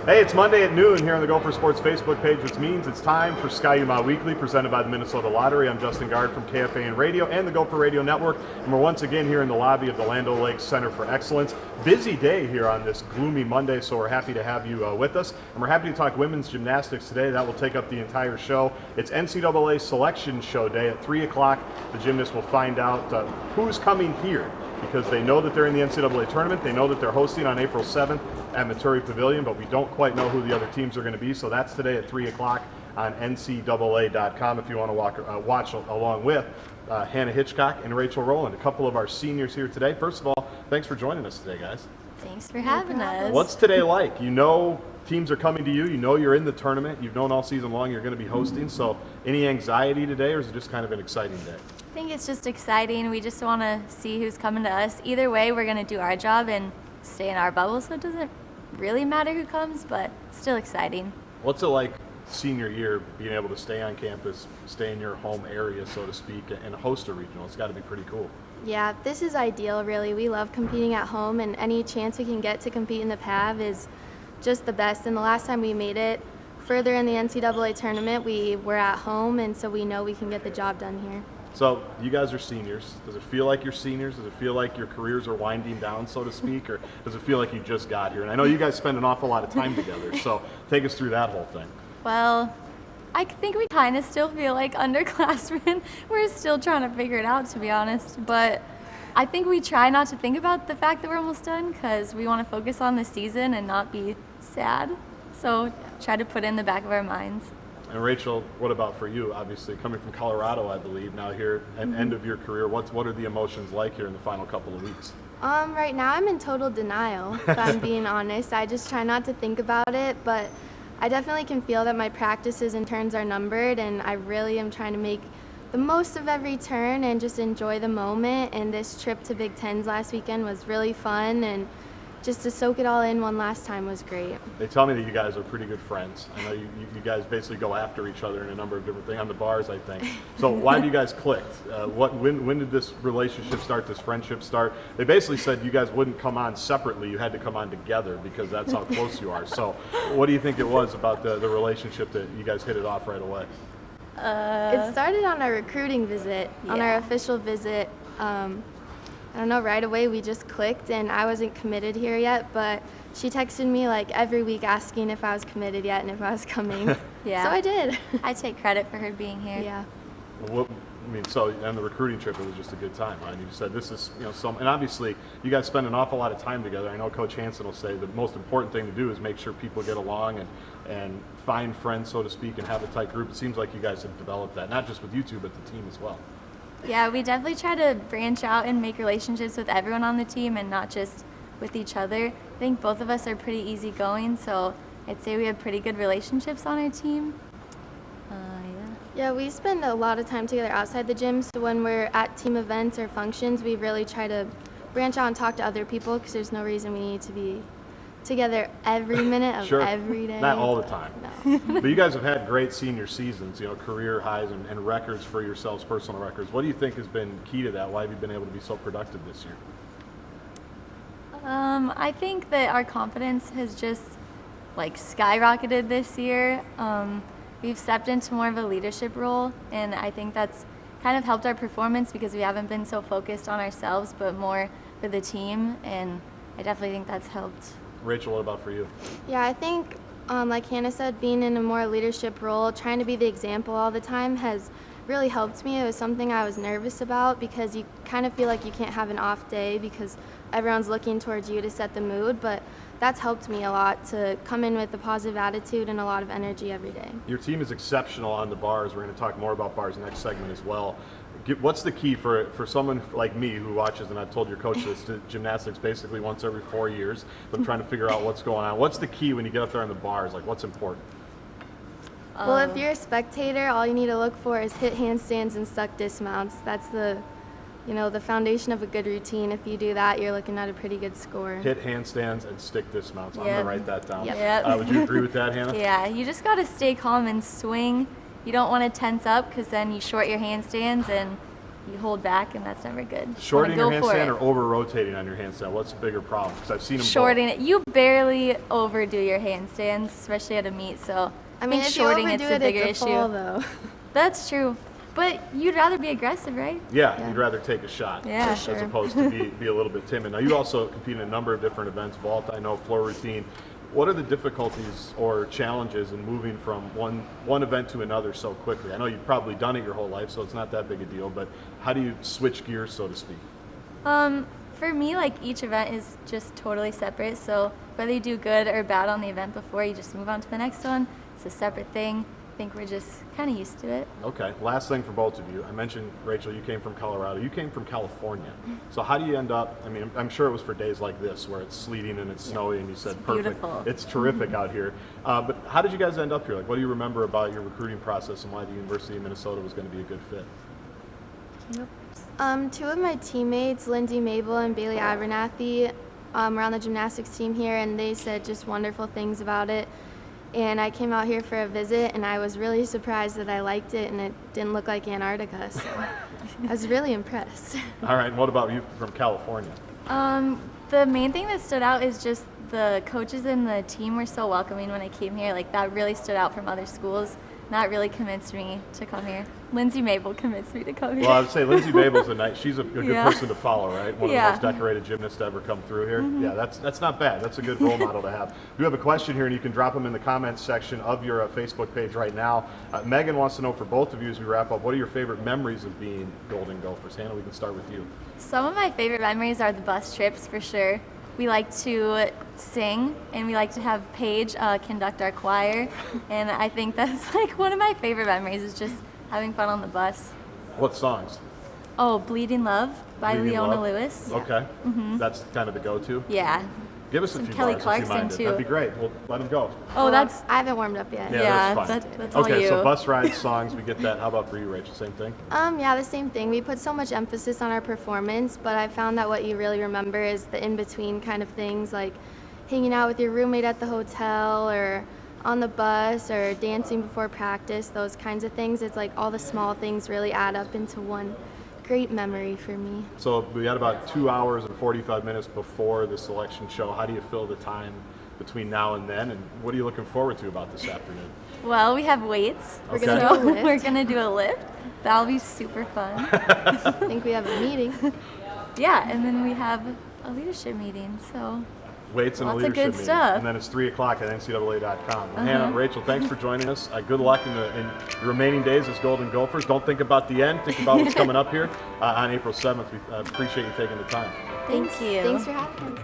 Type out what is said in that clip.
Hey, it's Monday at noon here on the Gopher Sports Facebook page, which means it's time for Ski-U-Mah Weekly, presented by the Minnesota Lottery. I'm Justin Gaard from KFA and Radio and the Gopher Radio Network, and we're once again here in the lobby of the Land O'Lakes Center for Excellence. Busy day here on this gloomy Monday, so we're happy to have you with us, and we're happy to talk women's gymnastics today. That will take up the entire show. It's NCAA Selection Show Day at 3 o'clock. The gymnasts will find out who's coming here, because they know that they're in the NCAA tournament. They know that they're hosting on April 7th at Maturi Pavilion, but we don't quite know who the other teams are going to be. So that's today at 3 o'clock on ncaa.com if you want to watch along with Hannah Hitchcock and Rachel Rowland, a couple of our seniors here today. First of all, thanks for joining us today, guys. Thanks for having us. What's today like? You know teams are coming to you. You know you're in the tournament. You've known all season long you're going to be hosting. So any anxiety today, or is it just kind of an exciting day? I think it's just exciting. We just want to see who's coming to us. Either way, we're going to do our job and stay in our bubble, so it doesn't really matter who comes, but it's still exciting. What's it like senior year, being able to stay on campus, stay in your home area, so to speak, and host a regional? It's got to be pretty cool. Yeah, this is ideal, really. We love competing at home, and any chance we can get to compete in the PAV is just the best. And the last time we made it further in the NCAA tournament, we were at home, and so we know we can get the job done here. So you guys are seniors. Does it feel like you're seniors? Does it feel like your careers are winding down, so to speak, or does it feel like you just got here? And I know you guys spend an awful lot of time together, so take us through that whole thing. Well, I think we kind of still feel like underclassmen. We're still trying to figure it out, to be honest, but I think we try not to think about the fact that we're almost done because we want to focus on the season and not be sad. So try to put it in the back of our minds. And Rachel, what about for you? Obviously, coming from Colorado, I believe, now here at end of your career, what are the emotions like here in the final couple of weeks? Right now I'm in total denial, if I'm being honest. I just try not to think about it, but I definitely can feel that my practices and turns are numbered, and I really am trying to make the most of every turn and just enjoy the moment. And this trip to Big Tens last weekend was really fun, and just to soak it all in one last time was great. They tell me that you guys are pretty good friends. I know you guys basically go after each other in a number of different things, on the bars, I think. So why do you guys click? When did this relationship start, this friendship start? They basically said you guys wouldn't come on separately, you had to come on together because that's how close you are. So what do you think it was about the relationship that you guys hit it off right away? It started on our recruiting visit, on our official visit. I don't know, right away we just clicked, and I wasn't committed here yet, but she texted me like every week asking if I was committed yet and if I was coming. Yeah. So I did. I take credit for her being here. Yeah. So on the recruiting trip, it was just a good time, right? You said this is, and obviously you guys spend an awful lot of time together. I know Coach Hansen will say the most important thing to do is make sure people get along and find friends, so to speak, and have a tight group. It seems like you guys have developed that, not just with you two, but the team as well. Yeah, we definitely try to branch out and make relationships with everyone on the team and not just with each other. I think both of us are pretty easygoing, so I'd say we have pretty good relationships on our team. Yeah, we spend a lot of time together outside the gym, so when we're at team events or functions, we really try to branch out and talk to other people because there's no reason we need to be together every minute of every day. Not all the time. No. But you guys have had great senior seasons, career highs and records for yourselves, personal records. What do you think has been key to that? Why have you been able to be so productive this year? I think that our confidence has just skyrocketed this year. We've stepped into more of a leadership role, and I think that's kind of helped our performance because we haven't been so focused on ourselves but more for the team, and I definitely think that's helped. Rachel, what about for you? Yeah, I think, like Hannah said, being in a more leadership role, trying to be the example all the time has really helped me. It was something I was nervous about because you kind of feel like you can't have an off day because everyone's looking towards you to set the mood, but that's helped me a lot to come in with a positive attitude and a lot of energy every day. Your team is exceptional on the bars. We're going to talk more about bars next segment as well. What's the key for someone like me who watches, and I've told your coach this, to gymnastics basically once every 4 years, but I'm trying to figure out what's going on. What's the key when you get up there on the bars? What's important? Well, if you're a spectator, all you need to look for is hit handstands and stuck dismounts. That's the foundation of a good routine. If you do that, you're looking at a pretty good score. Hit handstands and stick dismounts. I'm going to write that down. Yep. Would you agree with that, Hannah? Yeah, you just got to stay calm and swing. You don't want to tense up because then you short your handstands and you hold back, and that's never good. Shorting your go for handstand it. or over-rotating on your handstand? What's the bigger problem? Because I've seen them Shorting it. You barely overdo your handstands, especially at a meet, so I mean, think if you shorting overdo it's a it, bigger it's a issue. fall, though. That's true. But you'd rather be aggressive, right? both. Yeah, you'd rather take a shot Yeah, as sure. opposed to be a little bit timid. Now, you also compete in a number of different events, vault, I know, floor routine. What are the difficulties or challenges in moving from one event to another so quickly? I know you've probably done it your whole life, so it's not that big a deal, but how do you switch gears, so to speak? For me, like each event is just totally separate. So whether you do good or bad on the event before, you just move on to the next one. It's a separate thing. I think we're just kind of used to it. Okay, last thing for both of you. I mentioned, Rachel, you came from Colorado. You came from California. So how do you end up, I mean, I'm sure it was for days like this where it's sleeting and it's snowy and you said, It's perfect. beautiful. It's terrific out here. But how did you guys end up here? Like, what do you remember about your recruiting process and why the University of Minnesota was going to be a good fit? Two of my teammates, Lindsay Mabel and Bailey Abernathy, were on the gymnastics team here, and they said just wonderful things about it. And I came out here for a visit, and I was really surprised that I liked it, and it didn't look like Antarctica, so I was really impressed. All right, and what about you from California? The main thing that stood out is just the coaches and the team were so welcoming when I came here. Like that really stood out from other schools. That really convinced me to come here. Lindsay Mabel convinced me to come here. Well, I would say Lindsay Mabel's she's a good Yeah. person to follow, right? One of the Yeah. most decorated gymnasts to ever come through here. Yeah, that's not bad. That's a good role model to have. We have a question here, and you can drop them in the comments section of your Facebook page right now. Megan wants to know for both of you as we wrap up, what are your favorite memories of being Golden Gophers? Hannah, we can start with you. Some of my favorite memories are the bus trips for sure. We like to sing, and we like to have Paige conduct our choir, and I think that's like one of my favorite memories is just having fun on the bus. What songs? Oh, Bleeding Love by Bleeding Leona Love? Lewis. Okay, that's kind of the go-to. Yeah. Give us a Some few Kelly bars Clarkson, if you minded. too. That'd be great. We'll let them go. Oh, that's I haven't warmed up yet. Yeah, that's fine. that's all Okay, you. so bus rides, songs, we get that. How about for you, Rachel? Same thing? Yeah, the same thing. We put so much emphasis on our performance, but I found that what you really remember is the in-between kind of things, like hanging out with your roommate at the hotel or on the bus or dancing before practice, those kinds of things. It's like all the small things really add up into one great memory for me. So we got about 2 hours and 45 minutes before the selection show. How do you fill the time between now and then? And what are you looking forward to about this afternoon? Well, we have weights. Okay. gonna do a lift. We're gonna do a lift. That'll be super fun. I think we have a meeting. Yeah, and then we have a leadership meeting. So Weights and a Lots of leadership good meeting. stuff. And then it's 3 o'clock at ncaa.com. Well, Hannah, Rachel, thanks for joining us. Good luck in the remaining days as Golden Gophers. Don't think about the end. Think about what's coming up here on April 7th. We appreciate you taking the time. thank you. Thanks for having us.